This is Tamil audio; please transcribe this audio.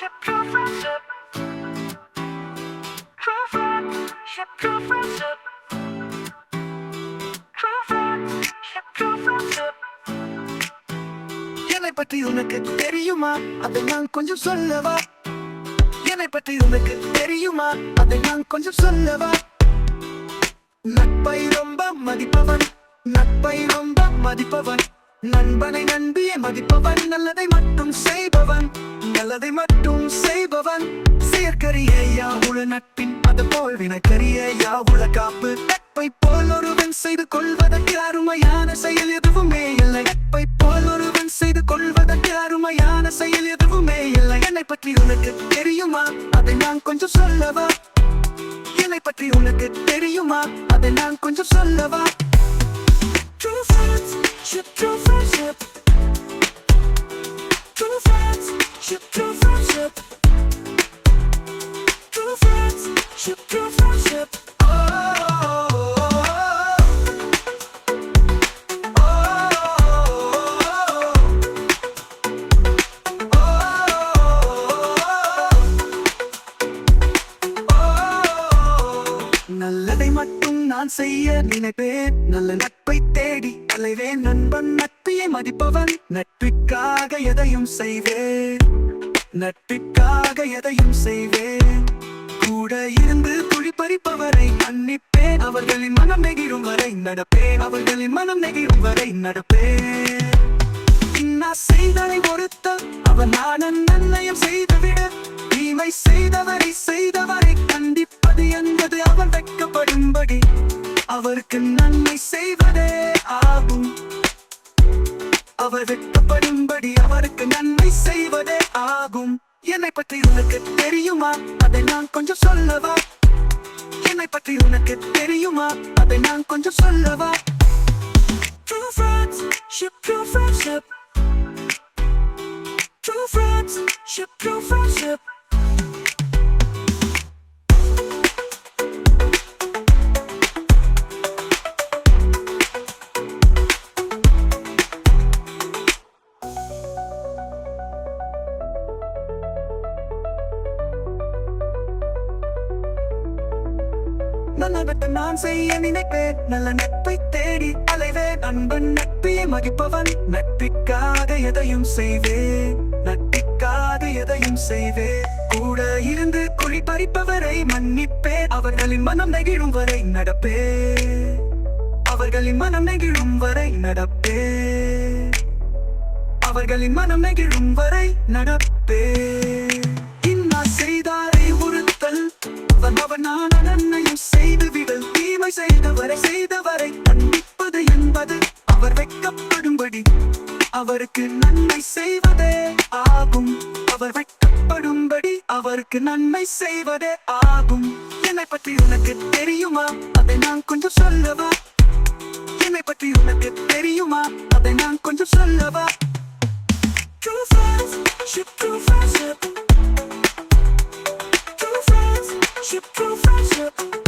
friendship, true friendship. True friendship, true friendship. True friendship, true friendship. என்னை பற்றி உனக்கு தெரியுமா, அதை நான் கொஞ்சம் சொல்லவா? என்னை பற்றி உனக்கு தெரியுமா, அதை நான் கொஞ்சம் சொல்லவா? நட்பை ரொம்ப மதிப்பவன், நட்பை ரொம்ப மதிப்பவன், நண்பனை நம்பியே மதிப்பவன், நல்லதை மட்டும் செய்பவன், நல்லதை மட்டும் செய்பவன். செயற்கரிய யாவுல நட்பின் அது போல் வினக்கரிய யாவுல காப்பு. நட்பை போல் ஒருவன் செய்து கொள்வதற்கு அருமையான செயல் எதுவுமே இல்லை. நட்பை போல் ஒருவன் செய்து கொள்வதற்கு அருமையான செயல் எதுவுமே இல்லை. என்னை பற்றி உனக்கு தெரியுமா, அதை நான் கொஞ்சம் சொல்லவா? என்னை பற்றி உனக்கு தெரியுமா, அதை நான் கொஞ்சம் சொல்லவா? True friendship, true friendship. True friendship, true friendship. True friendship, true friendship. நல்லதை மட்டும் நான் செய்ய நினைப்பேன், நல்ல நட்பை தேடி அலைவேன். நண்பன் நட்பையை மதிப்பவன், நட்பிற்காக எதையும் செய்வேன், நட்பிற்காக எதையும் செய்வேன். கூட இருந்து குழி பறிப்பவரை மன்னிப்பேன், அவர்களின் மனம் நெகிழும் வரை நடப்பேன், அவர்களின் மனம் நெகிழும் வரை நடப்பேன். நான் செய்தனை ஒருத்த அவன் நானும் நன்மையும் செய்துவிட, தீமை செய்தவரை கண்டிப்பது என்பது அவன் வெட்கப்படும்படி, அவருக்கு நன்மை செய்வதே ஆகும். அவர் வெட்கப்படும்படி அவருக்கு நன்மை செய்வதே ஆகும். என்னை பற்றி உனக்கு தெரியுமா, அதை நான் கொஞ்சம் சொல்லவா? என்னை பற்றி உனக்கு தெரியுமா, அதை நான் கொஞ்சம் சொல்லவா? True friendship, true friendship. True friendship, true friendship. நல்லதை நான் செய்ய நினைப்பேன், நல்ல நட்பை தேடி அலைவேன். நண்பன் நட்பையை மதிப்பவன், நட்பிற்காக எதையும் செய்வேன், நட்பிற்காக எதையும் செய்வேன். கூட இருந்து குழி பறிப்பவரை மன்னிப்பேன், அவர்களின் மனம் நெகிழும் வரை நடப்பேன், அவர்களின் மனம் நெகிழும் வரை நடப்பேன், அவர்களின் மனம் நெகிழும் வரை நடப்பேன். இன்னா செய்தாரை உறுத்தல் அவன் நான் நன்மையும் செய்துவிடல், தீமை செய்தவரை கண்டிப்பது என்பது அவர் வெட்கப்படும்படி, அவருக்கு நன்மை செய்வதே ஆகும். அவர் வெட்கப்படும்படி அவருக்கு நன்மை செய்வதே ஆகும். என்னை பற்றி உனக்கு தெரியுமா, அதை நான் கொஞ்சம் சொல்லவா? என்னை பற்றி உனக்கு தெரியுமா, அதை நான் கொஞ்சம் சொல்லவா? True friendship, true friendship. True friendship, true friendship.